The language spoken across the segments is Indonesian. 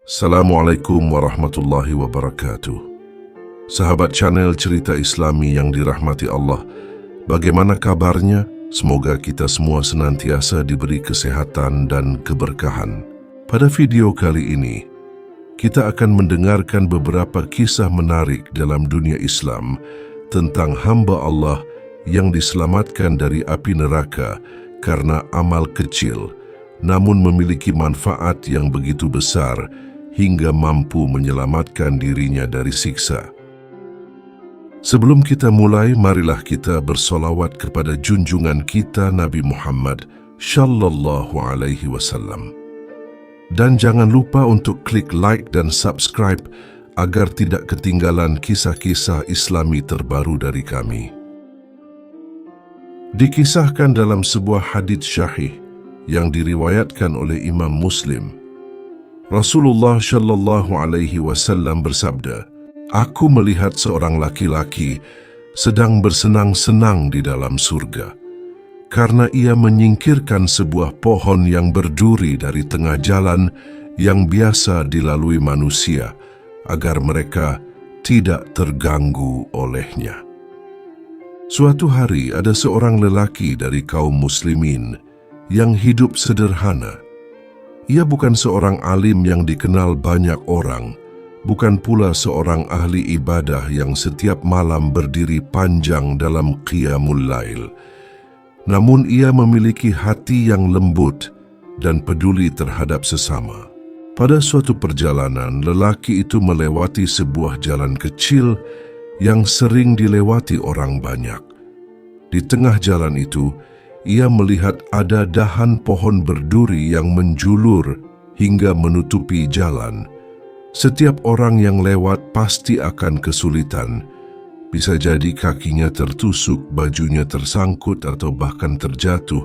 Assalamualaikum warahmatullahi wabarakatuh. Sahabat channel Cerita Islami yang dirahmati Allah, bagaimana kabarnya? Semoga kita semua senantiasa diberi kesehatan dan keberkahan. Pada video kali ini, kita akan mendengarkan beberapa kisah menarik dalam dunia Islam tentang hamba Allah yang diselamatkan dari api neraka karena amal kecil, namun memiliki manfaat yang begitu besar hingga mampu menyelamatkan dirinya dari siksa. Sebelum kita mulai, marilah kita bersolawat kepada junjungan kita Nabi Muhammad Sallallahu Alaihi Wasallam. Dan jangan lupa untuk klik like dan subscribe agar tidak ketinggalan kisah-kisah Islami terbaru dari kami. Dikisahkan dalam sebuah hadits syahih yang diriwayatkan oleh Imam Muslim, Rasulullah Shallallahu Alaihi Wasallam bersabda, "Aku melihat seorang laki-laki sedang bersenang-senang di dalam surga, karena ia menyingkirkan sebuah pohon yang berduri dari tengah jalan yang biasa dilalui manusia, agar mereka tidak terganggu olehnya." Suatu hari ada seorang lelaki dari kaum muslimin yang hidup sederhana. Ia bukan seorang alim yang dikenal banyak orang, bukan pula seorang ahli ibadah yang setiap malam berdiri panjang dalam qiyamul lail. Namun ia memiliki hati yang lembut dan peduli terhadap sesama. Pada suatu perjalanan, lelaki itu melewati sebuah jalan kecil yang sering dilewati orang banyak. Di tengah jalan itu, ia melihat ada dahan pohon berduri yang menjulur hingga menutupi jalan. Setiap orang yang lewat pasti akan kesulitan. Bisa jadi kakinya tertusuk, bajunya tersangkut, atau bahkan terjatuh.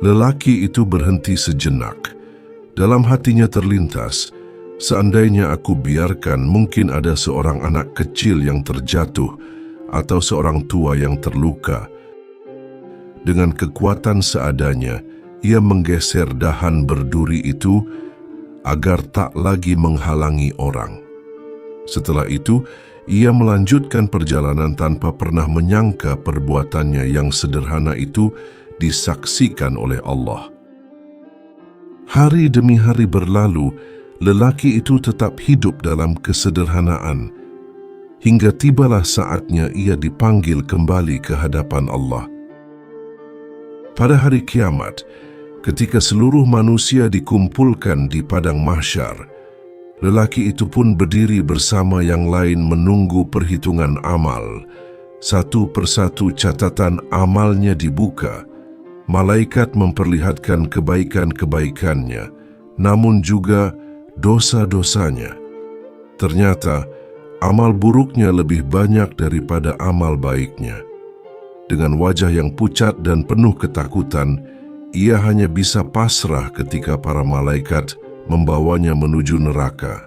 Lelaki itu berhenti sejenak. Dalam hatinya terlintas, seandainya aku biarkan, mungkin ada seorang anak kecil yang terjatuh atau seorang tua yang terluka. Dengan kekuatan seadanya, ia menggeser dahan berduri itu agar tak lagi menghalangi orang. Setelah itu, ia melanjutkan perjalanan tanpa pernah menyangka perbuatannya yang sederhana itu disaksikan oleh Allah. Hari demi hari berlalu, lelaki itu tetap hidup dalam kesederhanaan, hingga tibalah saatnya ia dipanggil kembali ke hadapan Allah. Pada hari kiamat, ketika seluruh manusia dikumpulkan di padang mahsyar, lelaki itu pun berdiri bersama yang lain menunggu perhitungan amal. Satu persatu catatan amalnya dibuka. Malaikat memperlihatkan kebaikan-kebaikannya, namun juga dosa-dosanya. Ternyata, amal buruknya lebih banyak daripada amal baiknya. Dengan wajah yang pucat dan penuh ketakutan, ia hanya bisa pasrah ketika para malaikat membawanya menuju neraka.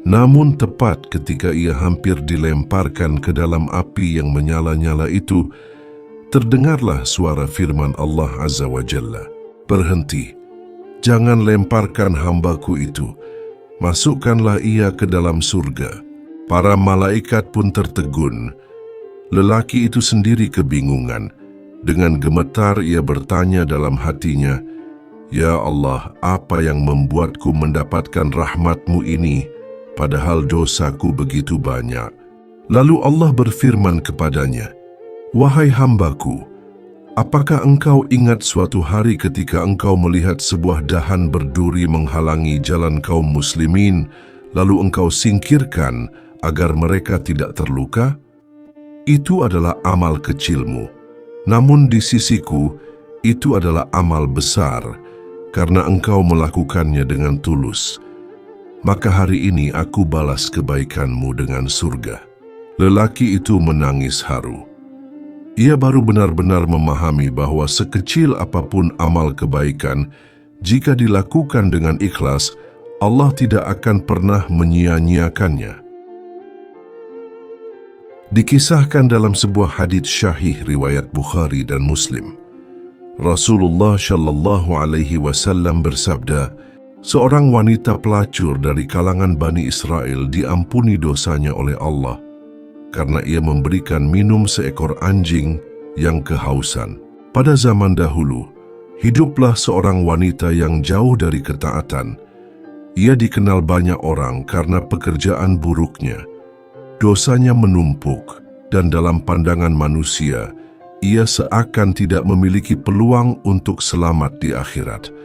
Namun tepat ketika ia hampir dilemparkan ke dalam api yang menyala-nyala itu, terdengarlah suara firman Allah Azza wa Jalla, "Berhenti, jangan lemparkan hambaku itu, masukkanlah ia ke dalam surga." Para malaikat pun tertegun. Lelaki itu sendiri kebingungan. Dengan gemetar ia bertanya dalam hatinya, "Ya Allah, apa yang membuatku mendapatkan rahmat-Mu ini, padahal dosaku begitu banyak?" Lalu Allah berfirman kepadanya, "Wahai hambaku, apakah engkau ingat suatu hari ketika engkau melihat sebuah dahan berduri menghalangi jalan kaum muslimin, lalu engkau singkirkan agar mereka tidak terluka? Itu adalah amal kecilmu. Namun di sisiku, itu adalah amal besar, karena engkau melakukannya dengan tulus. Maka hari ini aku balas kebaikanmu dengan surga." Lelaki itu menangis haru. Ia baru benar-benar memahami bahwa sekecil apapun amal kebaikan, jika dilakukan dengan ikhlas, Allah tidak akan pernah menyia-nyiakannya. Dikisahkan dalam sebuah hadits syahih riwayat Bukhari dan Muslim, Rasulullah Shallallahu Alaihi Wasallam bersabda, Seorang wanita pelacur dari kalangan Bani Israel diampuni dosanya oleh Allah karena ia memberikan minum seekor anjing yang kehausan. Pada zaman dahulu, hiduplah seorang wanita yang jauh dari ketaatan. Ia dikenal banyak orang karena pekerjaan buruknya. Dosanya menumpuk, dan dalam pandangan manusia, ia seakan tidak memiliki peluang untuk selamat di akhirat.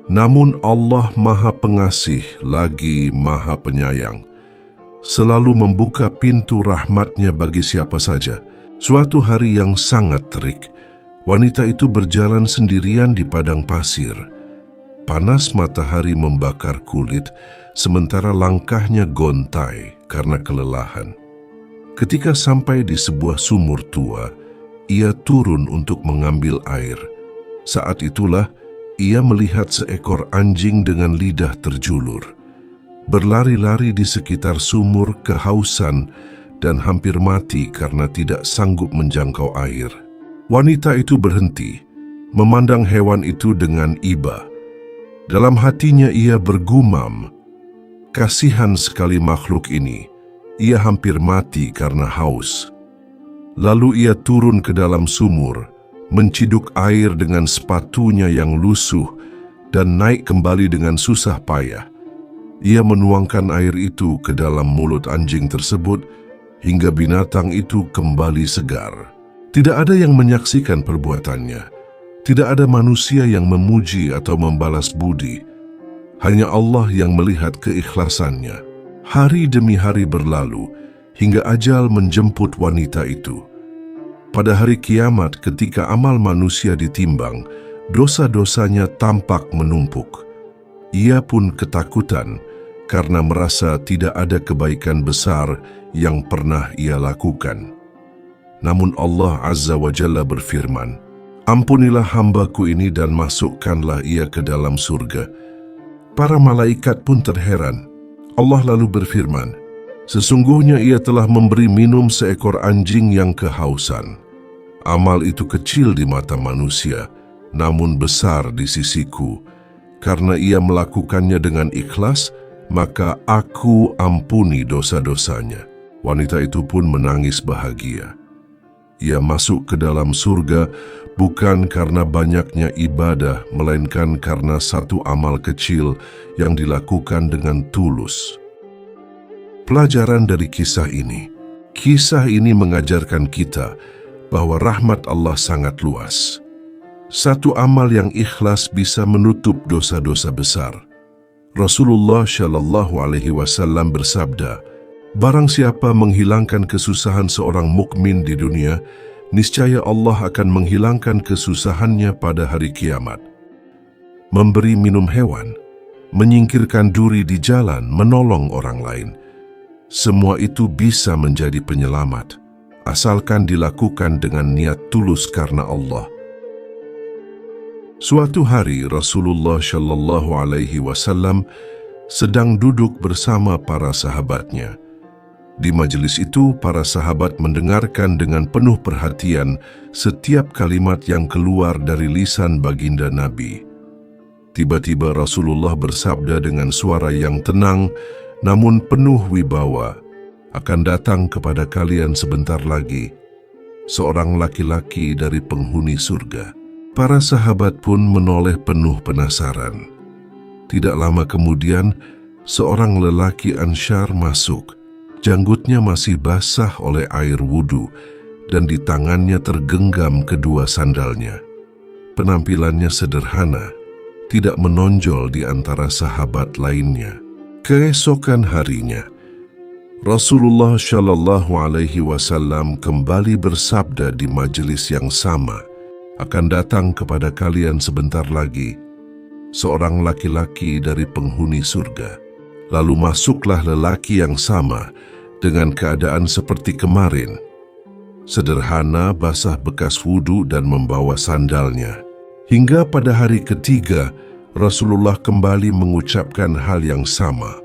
Namun Allah Maha Pengasih lagi Maha Penyayang, selalu membuka pintu rahmat-Nya bagi siapa saja. Suatu hari yang sangat terik, wanita itu berjalan sendirian di padang pasir. Panas matahari membakar kulit, sementara langkahnya gontai karena kelelahan. Ketika sampai di sebuah sumur tua, ia turun untuk mengambil air. Saat itulah ia melihat seekor anjing dengan lidah terjulur, berlari-lari di sekitar sumur kehausan dan hampir mati karena tidak sanggup menjangkau air. Wanita itu berhenti, memandang hewan itu dengan iba. Dalam hatinya ia bergumam, kasihan sekali makhluk ini, ia hampir mati karena haus. Lalu ia turun ke dalam sumur, menciduk air dengan sepatunya yang lusuh, dan naik kembali dengan susah payah. Ia menuangkan air itu ke dalam mulut anjing tersebut, hingga binatang itu kembali segar. Tidak ada yang menyaksikan perbuatannya. Tidak ada manusia yang memuji atau membalas budi. Hanya Allah yang melihat keikhlasannya. Hari demi hari berlalu, hingga ajal menjemput wanita itu. Pada hari kiamat ketika amal manusia ditimbang, dosa-dosanya tampak menumpuk. Ia pun ketakutan karena merasa tidak ada kebaikan besar yang pernah ia lakukan. Namun Allah Azza wa Jalla berfirman, "Ampunilah hambaku ini dan masukkanlah ia ke dalam surga." Para malaikat pun terheran. Allah lalu berfirman, "Sesungguhnya ia telah memberi minum seekor anjing yang kehausan. Amal itu kecil di mata manusia, namun besar di sisiku. Karena ia melakukannya dengan ikhlas, maka aku ampuni dosa-dosanya." Wanita itu pun menangis bahagia. Ia masuk ke dalam surga bukan karena banyaknya ibadah, melainkan karena satu amal kecil yang dilakukan dengan tulus. Pelajaran dari kisah ini mengajarkan kita bahwa rahmat Allah sangat luas. Satu amal yang ikhlas bisa menutup dosa-dosa besar. Rasulullah Shallallahu Alaihi Wasallam bersabda, "Barang siapa menghilangkan kesusahan seorang mukmin di dunia, niscaya Allah akan menghilangkan kesusahannya pada hari kiamat." Memberi minum hewan, menyingkirkan duri di jalan, menolong orang lain, semua itu bisa menjadi penyelamat, asalkan dilakukan dengan niat tulus karena Allah. Suatu hari Rasulullah Shallallahu Alaihi Wasallam sedang duduk bersama para sahabatnya. Di majelis itu, para sahabat mendengarkan dengan penuh perhatian setiap kalimat yang keluar dari lisan baginda Nabi. Tiba-tiba Rasulullah bersabda dengan suara yang tenang namun penuh wibawa, "Akan datang kepada kalian sebentar lagi seorang laki-laki dari penghuni surga." Para sahabat pun menoleh penuh penasaran. Tidak lama kemudian, seorang lelaki Ansyar masuk. Janggutnya masih basah oleh air wudhu dan di tangannya tergenggam kedua sandalnya. Penampilannya sederhana, tidak menonjol di antara sahabat lainnya. Keesokan harinya, Rasulullah Shallallahu Alaihi Wasallam kembali bersabda di majelis yang sama, "Akan datang kepada kalian sebentar lagi seorang laki-laki dari penghuni surga." Lalu masuklah lelaki yang sama dengan keadaan seperti kemarin, sederhana, basah bekas wudhu dan membawa sandalnya. Hingga pada hari ketiga, Rasulullah kembali mengucapkan hal yang sama.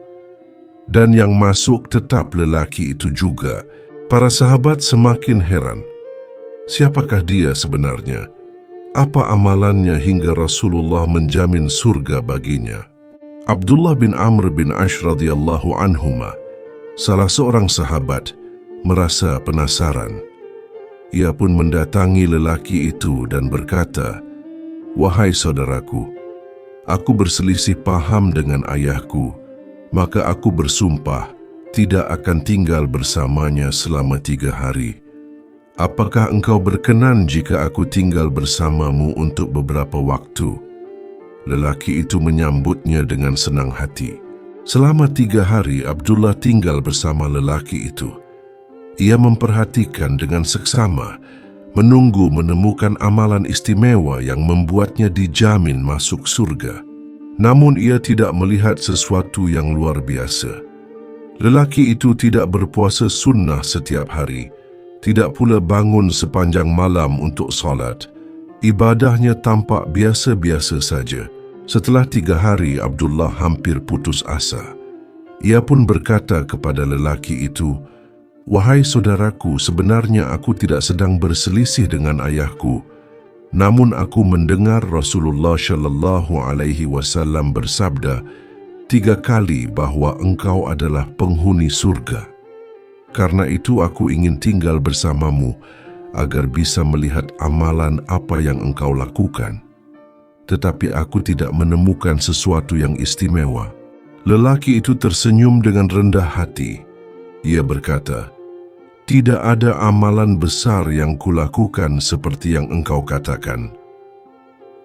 Dan yang masuk tetap lelaki itu juga. Para sahabat semakin heran. Siapakah dia sebenarnya? Apa amalannya hingga Rasulullah menjamin surga baginya? Abdullah bin Amr bin Ash radhiyallahu anhuma, salah seorang sahabat, merasa penasaran. Ia pun mendatangi lelaki itu dan berkata, "Wahai saudaraku, aku berselisih paham dengan ayahku, maka aku bersumpah tidak akan tinggal bersamanya selama 3 hari. Apakah engkau berkenan jika aku tinggal bersamamu untuk beberapa waktu?" Lelaki itu menyambutnya dengan senang hati. Selama 3 hari Abdullah tinggal bersama lelaki itu. Ia memperhatikan dengan seksama, menunggu menemukan amalan istimewa yang membuatnya dijamin masuk surga. Namun ia tidak melihat sesuatu yang luar biasa. Lelaki itu tidak berpuasa sunnah setiap hari, tidak pula bangun sepanjang malam untuk salat. Ibadahnya tampak biasa-biasa saja. Setelah 3 hari, Abdullah hampir putus asa. Ia pun berkata kepada lelaki itu, "Wahai saudaraku, sebenarnya aku tidak sedang berselisih dengan ayahku. Namun aku mendengar Rasulullah Shallallahu Alaihi Wasallam bersabda 3 kali bahawa engkau adalah penghuni surga. Karena itu aku ingin tinggal bersamamu agar bisa melihat amalan apa yang engkau lakukan. Tetapi aku tidak menemukan sesuatu yang istimewa." Lelaki itu tersenyum dengan rendah hati. Ia berkata, "Tidak ada amalan besar yang kulakukan seperti yang engkau katakan."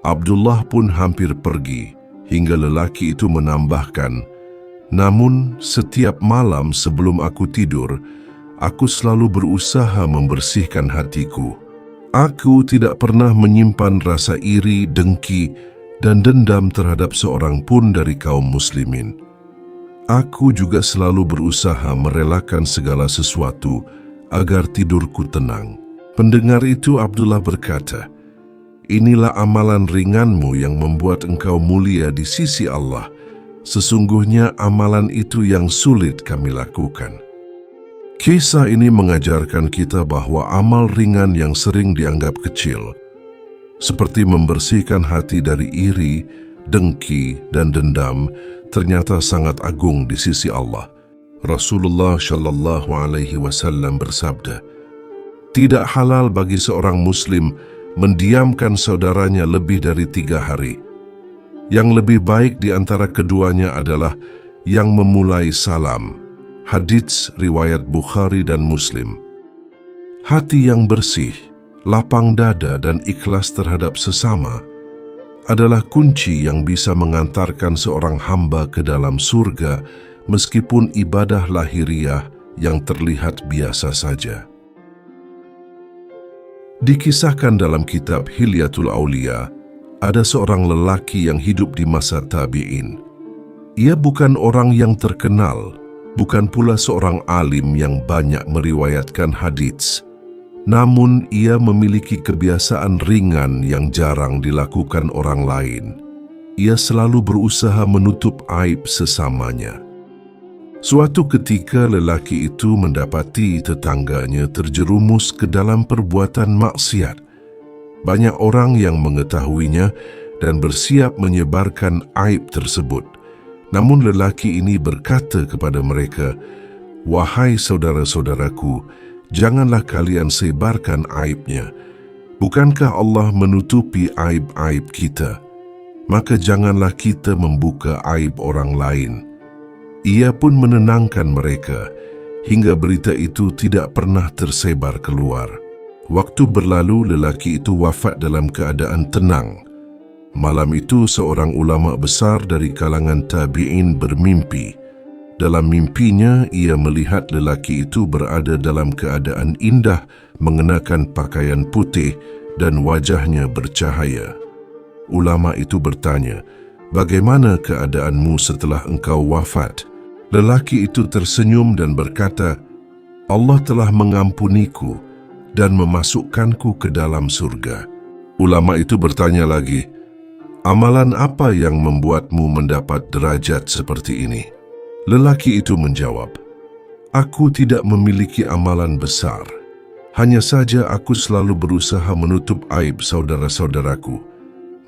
Abdullah pun hampir pergi hingga lelaki itu menambahkan, "Namun setiap malam sebelum aku tidur, aku selalu berusaha membersihkan hatiku. Aku tidak pernah menyimpan rasa iri, dengki, dan dendam terhadap seorang pun dari kaum muslimin. Aku juga selalu berusaha merelakan segala sesuatu agar tidurku tenang." Pendengar itu Abdullah berkata, "Inilah amalan ringanmu yang membuat engkau mulia di sisi Allah. Sesungguhnya amalan itu yang sulit kami lakukan." Kisah ini mengajarkan kita bahwa amal ringan yang sering dianggap kecil, seperti membersihkan hati dari iri, dengki, dan dendam, ternyata sangat agung di sisi Allah. Rasulullah Shallallahu Alaihi Wasallam bersabda, "Tidak halal bagi seorang Muslim mendiamkan saudaranya lebih dari 3 hari. Yang lebih baik di antara keduanya adalah yang memulai salam." Hadits riwayat Bukhari dan Muslim. Hati yang bersih, lapang dada dan ikhlas terhadap sesama adalah kunci yang bisa mengantarkan seorang hamba ke dalam surga meskipun ibadah lahiriah yang terlihat biasa saja. Dikisahkan dalam kitab Hilyatul Aulia, ada seorang lelaki yang hidup di masa tabi'in. Ia bukan orang yang terkenal, bukan pula seorang alim yang banyak meriwayatkan hadits. Namun ia memiliki kebiasaan ringan yang jarang dilakukan orang lain. Ia selalu berusaha menutup aib sesamanya. Suatu ketika lelaki itu mendapati tetangganya terjerumus ke dalam perbuatan maksiat. Banyak orang yang mengetahuinya dan bersiap menyebarkan aib tersebut. Namun lelaki ini berkata kepada mereka, "Wahai saudara-saudaraku, janganlah kalian sebarkan aibnya. Bukankah Allah menutupi aib-aib kita? Maka janganlah kita membuka aib orang lain." Ia pun menenangkan mereka hingga berita itu tidak pernah tersebar keluar. Waktu berlalu, lelaki itu wafat dalam keadaan tenang. Malam itu seorang ulama besar dari kalangan tabi'in bermimpi. Dalam mimpinya, ia melihat lelaki itu berada dalam keadaan indah, mengenakan pakaian putih dan wajahnya bercahaya. Ulama itu bertanya, "Bagaimana keadaanmu setelah engkau wafat?" Lelaki itu tersenyum dan berkata, "Allah telah mengampuniku dan memasukkanku ke dalam surga." Ulama itu bertanya lagi, "Amalan apa yang membuatmu mendapat derajat seperti ini?" Lelaki itu menjawab, "Aku tidak memiliki amalan besar. Hanya saja aku selalu berusaha menutup aib saudara-saudaraku.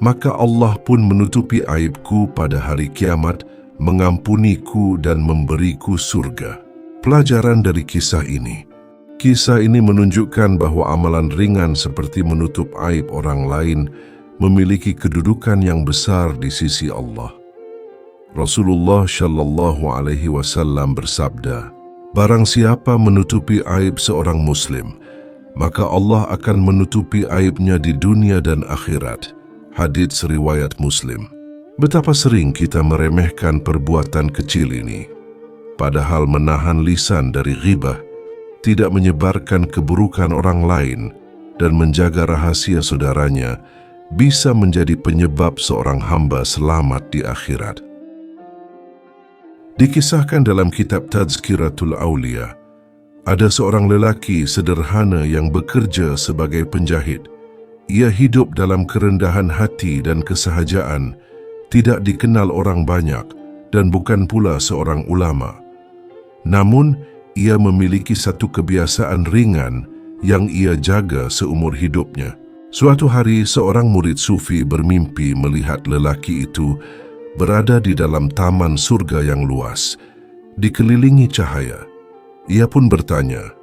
Maka Allah pun menutupi aibku pada hari kiamat mengampuniku dan memberiku surga. Pelajaran dari kisah ini. Kisah ini menunjukkan bahwa amalan ringan seperti menutup aib orang lain memiliki kedudukan yang besar di sisi Allah. Rasulullah Shallallahu Alaihi Wasallam bersabda, "Barang siapa menutupi aib seorang Muslim, maka Allah akan menutupi aibnya di dunia dan akhirat." Hadits riwayat Muslim. Betapa sering kita meremehkan perbuatan kecil ini, padahal menahan lisan dari ghibah, tidak menyebarkan keburukan orang lain, dan menjaga rahasia saudaranya bisa menjadi penyebab seorang hamba selamat di akhirat. Dikisahkan dalam kitab Tazkiratul Aulia, ada seorang lelaki sederhana yang bekerja sebagai penjahit. Ia hidup dalam kerendahan hati dan kesahajaan, tidak dikenal orang banyak, dan bukan pula seorang ulama. Namun, ia memiliki satu kebiasaan ringan yang ia jaga seumur hidupnya. Suatu hari, seorang murid sufi bermimpi melihat lelaki itu berada di dalam taman surga yang luas, dikelilingi cahaya. Ia pun bertanya,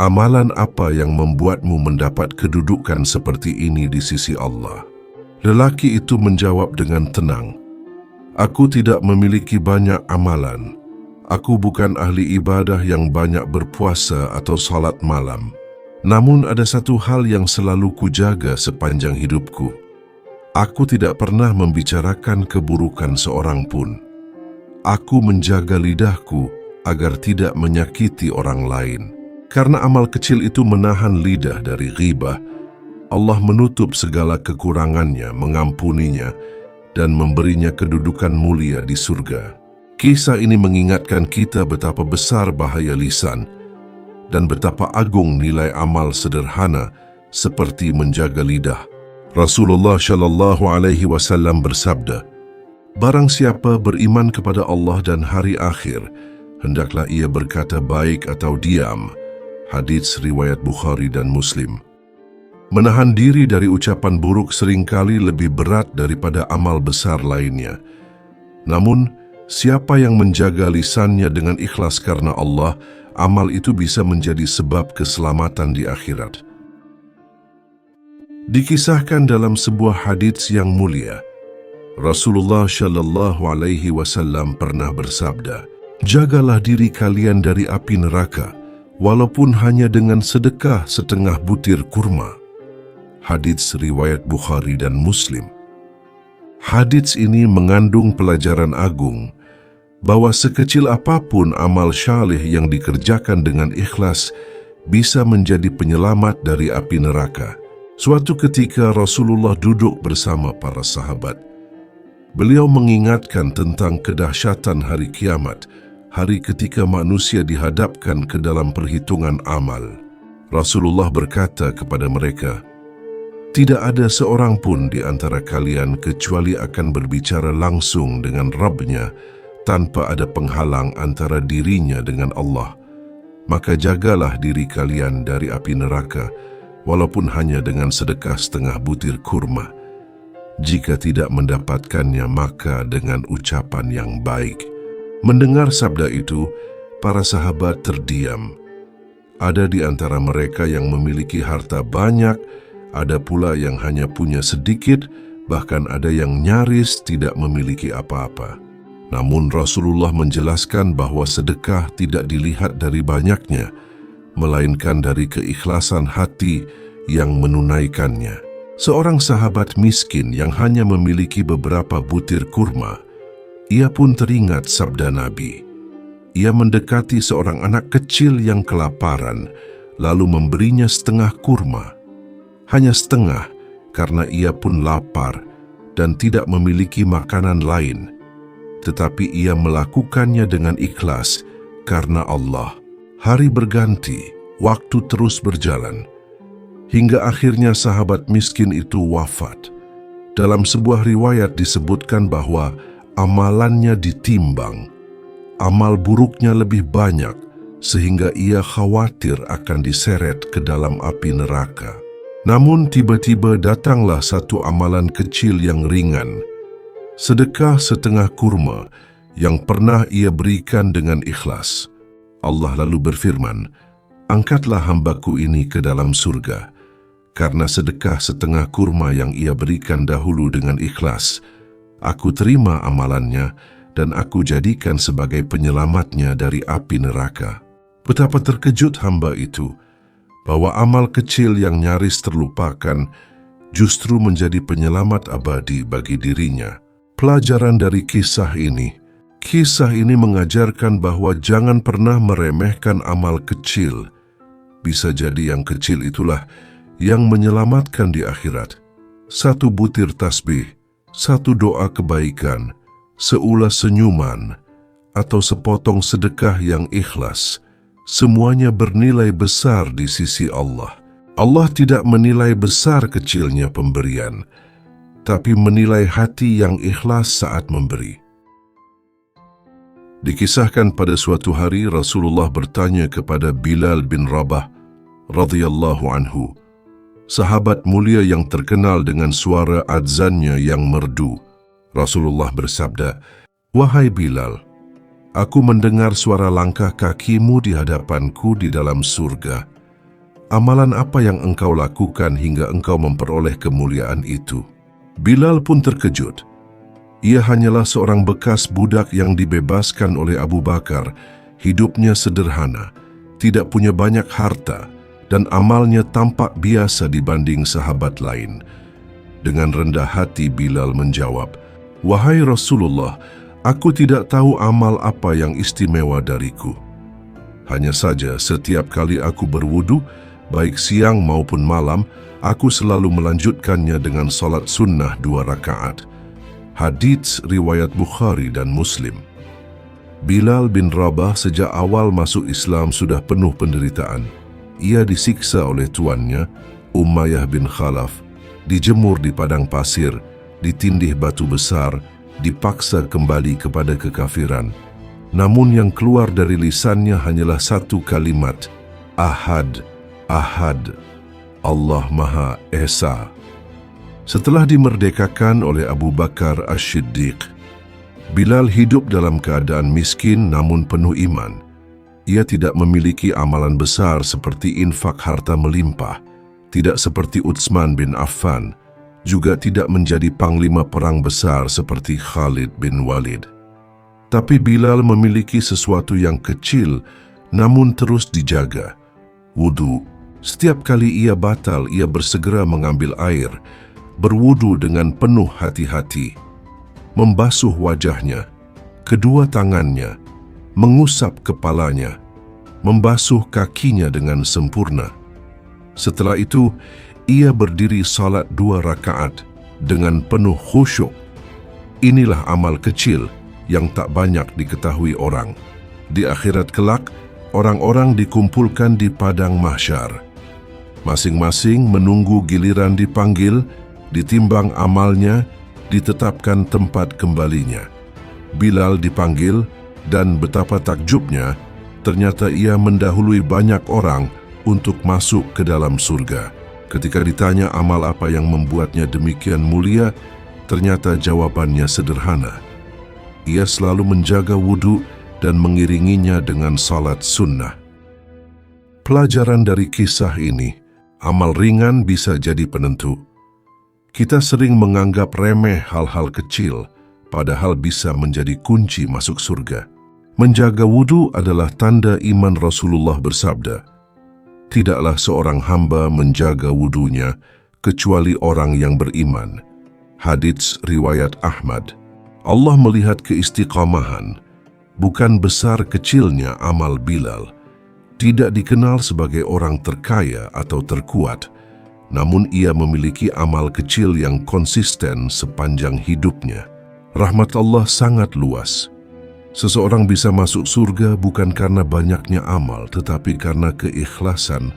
"Amalan apa yang membuatmu mendapat kedudukan seperti ini di sisi Allah?" Lelaki itu menjawab dengan tenang, "Aku tidak memiliki banyak amalan. Aku bukan ahli ibadah yang banyak berpuasa atau salat malam. Namun ada satu hal yang selalu kujaga sepanjang hidupku. Aku tidak pernah membicarakan keburukan seorang pun. Aku menjaga lidahku agar tidak menyakiti orang lain. Karena amal kecil itu menahan lidah dari ghibah, Allah menutup segala kekurangannya, mengampuninya, dan memberinya kedudukan mulia di surga." Kisah ini mengingatkan kita betapa besar bahaya lisan dan betapa agung nilai amal sederhana seperti menjaga lidah. Rasulullah Shallallahu Alaihi Wasallam bersabda, "Barang siapa beriman kepada Allah dan hari akhir, hendaklah ia berkata baik atau diam." Hadits riwayat Bukhari dan Muslim. Menahan diri dari ucapan buruk seringkali lebih berat daripada amal besar lainnya. Namun, siapa yang menjaga lisannya dengan ikhlas karena Allah, amal itu bisa menjadi sebab keselamatan di akhirat. Dikisahkan dalam sebuah hadits yang mulia, Rasulullah Shallallahu Alaihi Wasallam pernah bersabda, "Jagalah diri kalian dari api neraka, walaupun hanya dengan sedekah setengah butir kurma." Hadits riwayat Bukhari dan Muslim. Hadits ini mengandung pelajaran agung bahwa sekecil apapun amal syalih yang dikerjakan dengan ikhlas bisa menjadi penyelamat dari api neraka. Suatu ketika Rasulullah duduk bersama para sahabat. Beliau mengingatkan tentang kedahsyatan hari kiamat, hari ketika manusia dihadapkan ke dalam perhitungan amal. Rasulullah berkata kepada mereka, "Tidak ada seorang pun di antara kalian kecuali akan berbicara langsung dengan Rabb-nya tanpa ada penghalang antara dirinya dengan Allah. Maka jagalah diri kalian dari api neraka, walaupun hanya dengan sedekah setengah butir kurma. Jika tidak mendapatkannya, maka dengan ucapan yang baik." Mendengar sabda itu, para sahabat terdiam. Ada di antara mereka yang memiliki harta banyak, ada pula yang hanya punya sedikit, bahkan ada yang nyaris tidak memiliki apa-apa. Namun Rasulullah menjelaskan bahwa sedekah tidak dilihat dari banyaknya, melainkan dari keikhlasan hati yang menunaikannya. Seorang sahabat miskin yang hanya memiliki beberapa butir kurma, ia pun teringat sabda Nabi. Ia mendekati seorang anak kecil yang kelaparan, lalu memberinya setengah kurma. Hanya setengah, karena ia pun lapar dan tidak memiliki makanan lain. Tetapi ia melakukannya dengan ikhlas karena Allah. Hari berganti, waktu terus berjalan, hingga akhirnya sahabat miskin itu wafat. Dalam sebuah riwayat disebutkan bahwa amalannya ditimbang. Amal buruknya lebih banyak, sehingga ia khawatir akan diseret ke dalam api neraka. Namun tiba-tiba datanglah satu amalan kecil yang ringan, sedekah setengah kurma yang pernah ia berikan dengan ikhlas. Allah lalu berfirman, "Angkatlah hambaku ini ke dalam surga, karena sedekah setengah kurma yang ia berikan dahulu dengan ikhlas. Aku terima amalannya dan aku jadikan sebagai penyelamatnya dari api neraka." Betapa terkejut hamba itu bahwa amal kecil yang nyaris terlupakan justru menjadi penyelamat abadi bagi dirinya. Pelajaran dari kisah ini mengajarkan bahwa jangan pernah meremehkan amal kecil. Bisa jadi yang kecil itulah yang menyelamatkan di akhirat. Satu butir tasbih, satu doa kebaikan, seulas senyuman, atau sepotong sedekah yang ikhlas, semuanya bernilai besar di sisi Allah. Allah tidak menilai besar kecilnya pemberian, tapi menilai hati yang ikhlas saat memberi. Dikisahkan pada suatu hari Rasulullah bertanya kepada Bilal bin Rabah radhiyallahu anhu, sahabat mulia yang terkenal dengan suara adzannya yang merdu. Rasulullah bersabda, "Wahai Bilal, aku mendengar suara langkah kakimu di hadapanku di dalam surga. Amalan apa yang engkau lakukan hingga engkau memperoleh kemuliaan itu?" Bilal pun terkejut. Ia hanyalah seorang bekas budak yang dibebaskan oleh Abu Bakar. Hidupnya sederhana, tidak punya banyak harta, dan amalnya tampak biasa dibanding sahabat lain. Dengan rendah hati Bilal menjawab, "Wahai Rasulullah, aku tidak tahu amal apa yang istimewa dariku. Hanya saja setiap kali aku berwudu, baik siang maupun malam, aku selalu melanjutkannya dengan salat sunnah 2 rakaat. Hadits riwayat Bukhari dan Muslim. Bilal bin Rabah sejak awal masuk Islam sudah penuh penderitaan. Ia disiksa oleh tuannya, Umayyah bin Khalaf, dijemur di padang pasir, ditindih batu besar, dipaksa kembali kepada kekafiran. Namun yang keluar dari lisannya hanyalah satu kalimat, "Ahad, Ahad, Allah Maha Esa." Setelah dimerdekakan oleh Abu Bakar As-Siddiq, Bilal hidup dalam keadaan miskin namun penuh iman. Ia tidak memiliki amalan besar seperti infak harta melimpah, tidak seperti Utsman bin Affan, juga tidak menjadi panglima perang besar seperti Khalid bin Walid. Tapi Bilal memiliki sesuatu yang kecil namun terus dijaga, wudu. Setiap kali ia batal, ia bersegera mengambil air, berwudu dengan penuh hati-hati, membasuh wajahnya, kedua tangannya, mengusap kepalanya, membasuh kakinya dengan sempurna. Setelah itu, ia berdiri salat 2 rakaat dengan penuh khusyuk. Inilah amal kecil yang tak banyak diketahui orang. Di akhirat kelak, orang-orang dikumpulkan di padang mahsyar. Masing-masing menunggu giliran dipanggil, ditimbang amalnya, ditetapkan tempat kembalinya. Bilal dipanggil dan betapa takjubnya, ternyata ia mendahului banyak orang untuk masuk ke dalam surga. Ketika ditanya amal apa yang membuatnya demikian mulia, ternyata jawabannya sederhana. Ia selalu menjaga wudu dan mengiringinya dengan salat sunnah. Pelajaran dari kisah ini, amal ringan bisa jadi penentu. Kita sering menganggap remeh hal-hal kecil, padahal bisa menjadi kunci masuk surga. Menjaga wudu adalah tanda iman. Rasulullah bersabda, "Tidaklah seorang hamba menjaga wudunya kecuali orang yang beriman." Hadits riwayat Ahmad. Allah melihat keistiqamahan, bukan besar kecilnya amal Bilal. Tidak dikenal sebagai orang terkaya atau terkuat, namun ia memiliki amal kecil yang konsisten sepanjang hidupnya. Rahmat Allah sangat luas. Seseorang bisa masuk surga bukan karena banyaknya amal, tetapi karena keikhlasan,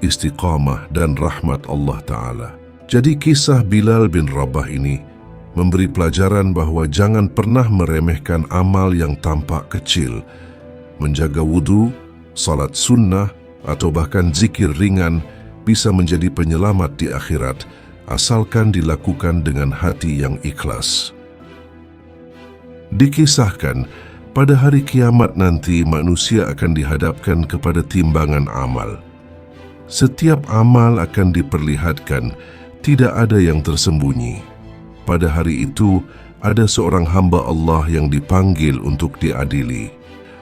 istiqamah, dan rahmat Allah Ta'ala. Jadi kisah Bilal bin Rabah ini memberi pelajaran bahwa jangan pernah meremehkan amal yang tampak kecil. Menjaga wudu, salat sunnah, atau bahkan zikir ringan bisa menjadi penyelamat di akhirat, asalkan dilakukan dengan hati yang ikhlas. Dikisahkan, pada hari kiamat nanti manusia akan dihadapkan kepada timbangan amal. Setiap amal akan diperlihatkan, tidak ada yang tersembunyi. Pada hari itu, ada seorang hamba Allah yang dipanggil untuk diadili.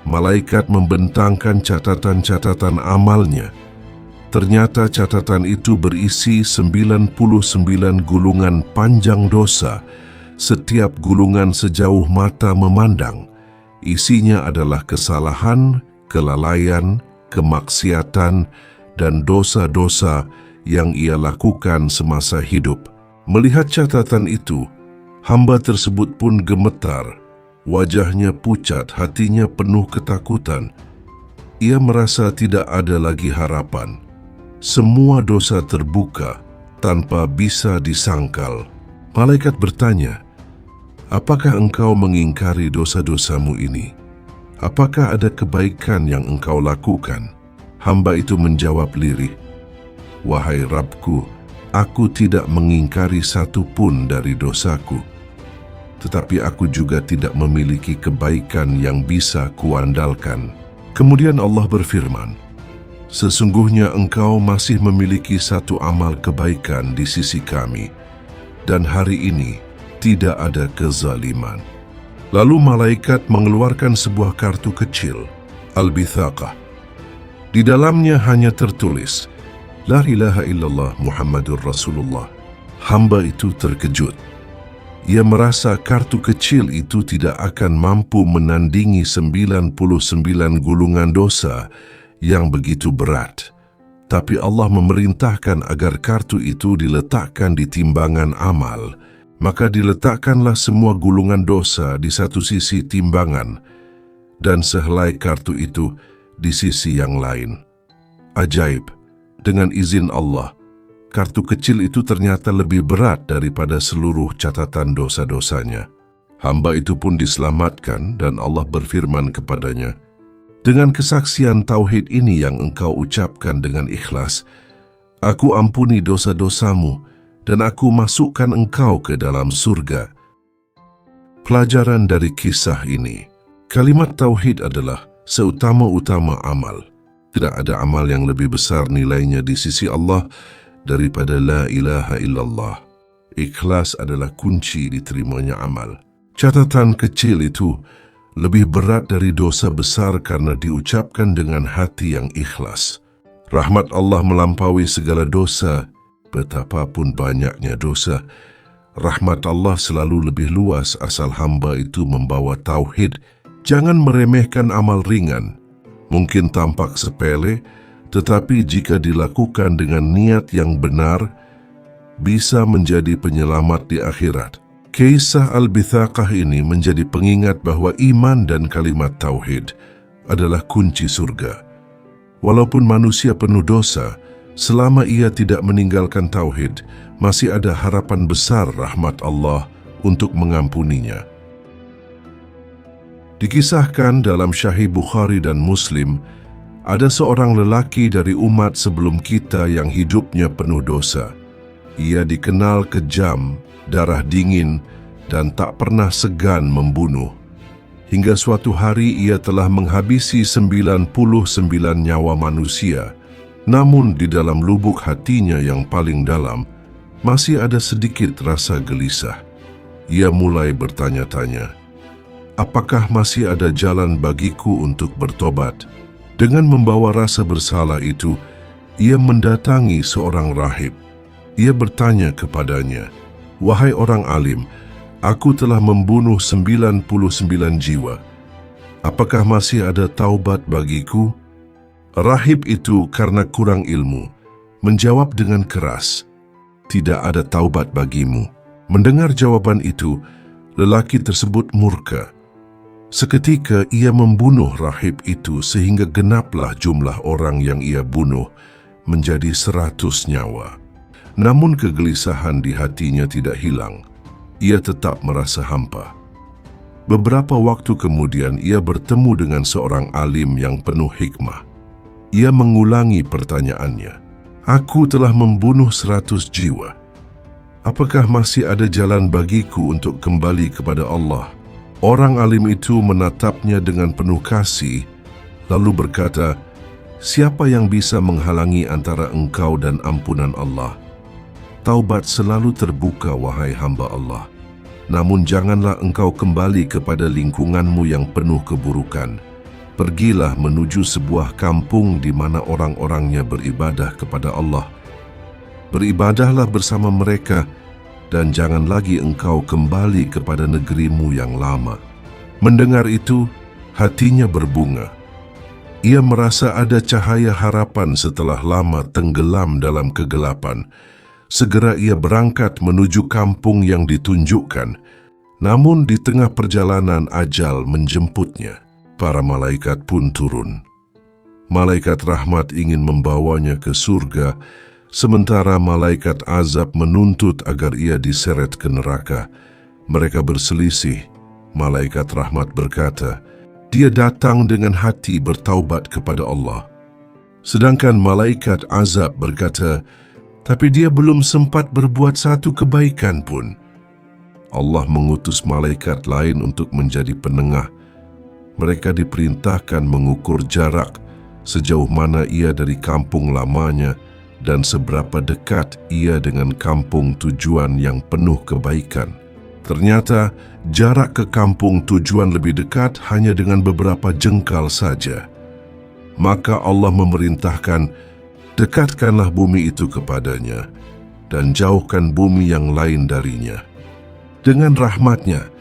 Malaikat membentangkan catatan-catatan amalnya. Ternyata catatan itu berisi 99 gulungan panjang dosa, setiap gulungan sejauh mata memandang. Isinya adalah kesalahan, kelalaian, kemaksiatan, dan dosa-dosa yang ia lakukan semasa hidup. Melihat catatan itu, hamba tersebut pun gemetar. Wajahnya pucat, hatinya penuh ketakutan. Ia merasa tidak ada lagi harapan. Semua dosa terbuka tanpa bisa disangkal. Malaikat bertanya, "Apakah engkau mengingkari dosa-dosamu ini? Apakah ada kebaikan yang engkau lakukan?" Hamba itu menjawab lirih, "Wahai Rabbku, aku tidak mengingkari satu pun dari dosaku. Tetapi aku juga tidak memiliki kebaikan yang bisa kuandalkan." Kemudian Allah berfirman, "Sesungguhnya engkau masih memiliki satu amal kebaikan di sisi kami, dan hari ini tidak ada kezaliman." Lalu malaikat mengeluarkan sebuah kartu kecil, Al-Bithaqah. Di dalamnya hanya tertulis, "La ilaha illallah Muhammadur Rasulullah." Hamba itu terkejut. Ia merasa kartu kecil itu tidak akan mampu menandingi 99 gulungan dosa yang begitu berat. Tapi Allah memerintahkan agar kartu itu diletakkan di timbangan amal. Maka diletakkanlah semua gulungan dosa di satu sisi timbangan dan sehelai kartu itu di sisi yang lain. Ajaib, dengan izin Allah, kartu kecil itu ternyata lebih berat daripada seluruh catatan dosa-dosanya. Hamba itu pun diselamatkan dan Allah berfirman kepadanya, "Dengan kesaksian tauhid ini yang engkau ucapkan dengan ikhlas, aku ampuni dosa-dosamu dan aku masukkan engkau ke dalam surga." Pelajaran dari kisah ini, kalimat tauhid adalah seutama-utama amal. Tidak ada amal yang lebih besar nilainya di sisi Allah daripada la ilaha illallah. Ikhlas adalah kunci diterimanya amal. Catatan kecil itu lebih berat dari dosa besar karena diucapkan dengan hati yang ikhlas. Rahmat Allah melampaui segala dosa. Betapapun banyaknya dosa, rahmat Allah selalu lebih luas asal hamba itu membawa tauhid. Jangan meremehkan amal ringan. Mungkin tampak sepele, tetapi jika dilakukan dengan niat yang benar, bisa menjadi penyelamat di akhirat. Kisah Al-Bithaqah ini menjadi pengingat bahwa iman dan kalimat tauhid adalah kunci surga. Walaupun manusia penuh dosa, selama ia tidak meninggalkan tauhid, masih ada harapan besar rahmat Allah untuk mengampuninya. Dikisahkan dalam Sahih Bukhari dan Muslim, ada seorang lelaki dari umat sebelum kita yang hidupnya penuh dosa. Ia dikenal kejam, darah dingin, dan tak pernah segan membunuh. Hingga suatu hari ia telah menghabisi 99 nyawa manusia. Namun di dalam lubuk hatinya yang paling dalam, masih ada sedikit rasa gelisah. Ia mulai bertanya-tanya, "Apakah masih ada jalan bagiku untuk bertobat?" Dengan membawa rasa bersalah itu, ia mendatangi seorang rahib. Ia bertanya kepadanya, "Wahai orang alim, aku telah membunuh 99 jiwa. Apakah masih ada taubat bagiku?" Rahib itu karena kurang ilmu, menjawab dengan keras, "Tidak ada taubat bagimu." Mendengar jawaban itu, lelaki tersebut murka. Seketika ia membunuh rahib itu sehingga genaplah jumlah orang yang ia bunuh menjadi 100 nyawa. Namun kegelisahan di hatinya tidak hilang. Ia tetap merasa hampa. Beberapa waktu kemudian ia bertemu dengan seorang alim yang penuh hikmah. Ia mengulangi pertanyaannya, "Aku telah membunuh 100 jiwa. Apakah masih ada jalan bagiku untuk kembali kepada Allah?" Orang alim itu menatapnya dengan penuh kasih, lalu berkata, "Siapa yang bisa menghalangi antara engkau dan ampunan Allah? Taubat selalu terbuka, wahai hamba Allah. Namun janganlah engkau kembali kepada lingkunganmu yang penuh keburukan. Pergilah menuju sebuah kampung di mana orang-orangnya beribadah kepada Allah. Beribadahlah bersama mereka, dan jangan lagi engkau kembali kepada negerimu yang lama." Mendengar itu, hatinya berbunga. Ia merasa ada cahaya harapan setelah lama tenggelam dalam kegelapan. Segera ia berangkat menuju kampung yang ditunjukkan. Namun di tengah perjalanan ajal menjemputnya. Para malaikat pun turun. Malaikat rahmat ingin membawanya ke surga, sementara malaikat azab menuntut agar ia diseret ke neraka. Mereka berselisih. Malaikat rahmat berkata, "Dia datang dengan hati bertaubat kepada Allah." Sedangkan malaikat azab berkata, "Tapi dia belum sempat berbuat satu kebaikan pun." Allah mengutus malaikat lain untuk menjadi penengah. Mereka diperintahkan mengukur jarak, sejauh mana ia dari kampung lamanya dan seberapa dekat ia dengan kampung tujuan yang penuh kebaikan. Ternyata jarak ke kampung tujuan lebih dekat hanya dengan beberapa jengkal saja. Maka Allah memerintahkan, "Dekatkanlah bumi itu kepadanya dan jauhkan bumi yang lain darinya." Dengan rahmatnya,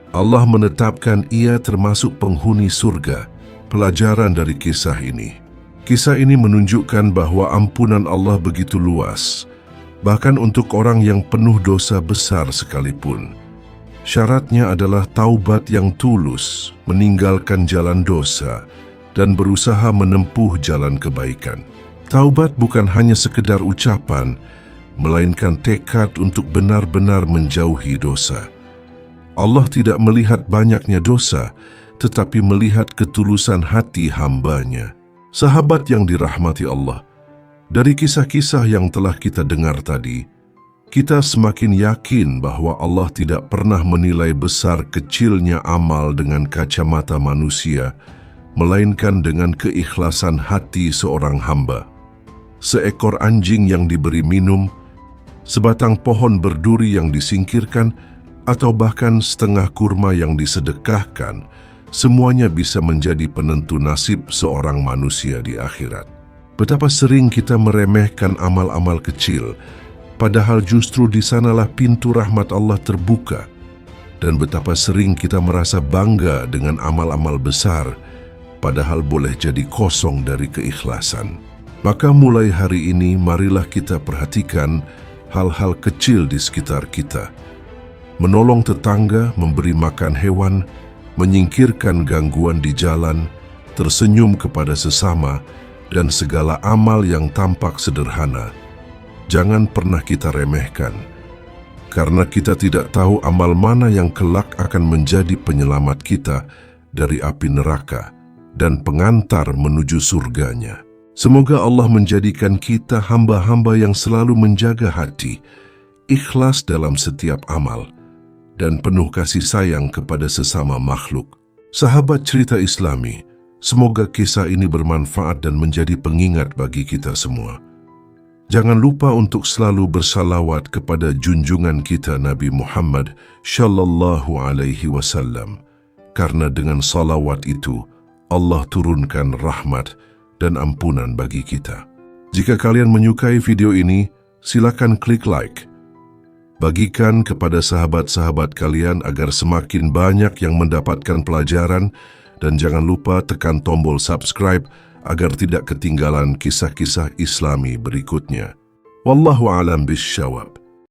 Allah menetapkan ia termasuk penghuni surga. Pelajaran dari kisah ini. Kisah ini menunjukkan bahwa ampunan Allah begitu luas, bahkan untuk orang yang penuh dosa besar sekalipun. Syaratnya adalah taubat yang tulus, meninggalkan jalan dosa, dan berusaha menempuh jalan kebaikan. Taubat bukan hanya sekedar ucapan, melainkan tekad untuk benar-benar menjauhi dosa. Allah tidak melihat banyaknya dosa, tetapi melihat ketulusan hati hamba-Nya. Sahabat yang dirahmati Allah, dari kisah-kisah yang telah kita dengar tadi, kita semakin yakin bahwa Allah tidak pernah menilai besar kecilnya amal dengan kacamata manusia, melainkan dengan keikhlasan hati seorang hamba. Seekor anjing yang diberi minum, sebatang pohon berduri yang disingkirkan, atau bahkan setengah kurma yang disedekahkan, semuanya bisa menjadi penentu nasib seorang manusia di akhirat. Betapa sering kita meremehkan amal-amal kecil, padahal justru di sanalah pintu rahmat Allah terbuka. Dan betapa sering kita merasa bangga dengan amal-amal besar, padahal boleh jadi kosong dari keikhlasan. Maka mulai hari ini, marilah kita perhatikan hal-hal kecil di sekitar kita. Menolong tetangga, memberi makan hewan, menyingkirkan gangguan di jalan, tersenyum kepada sesama, dan segala amal yang tampak sederhana. Jangan pernah kita remehkan, karena kita tidak tahu amal mana yang kelak akan menjadi penyelamat kita dari api neraka dan pengantar menuju surganya. Semoga Allah menjadikan kita hamba-hamba yang selalu menjaga hati, ikhlas dalam setiap amal, dan penuh kasih sayang kepada sesama makhluk. Sahabat cerita Islami, semoga kisah ini bermanfaat dan menjadi pengingat bagi kita semua. Jangan lupa untuk selalu bersalawat kepada junjungan kita Nabi Muhammad Shallallahu Alaihi Wasallam, karena dengan salawat itu Allah turunkan rahmat dan ampunan bagi kita. Jika kalian menyukai video ini, silakan klik like. Bagikan kepada sahabat-sahabat kalian agar semakin banyak yang mendapatkan pelajaran, dan jangan lupa tekan tombol subscribe agar tidak ketinggalan kisah-kisah Islami berikutnya. Wallahu a'lam bishawab.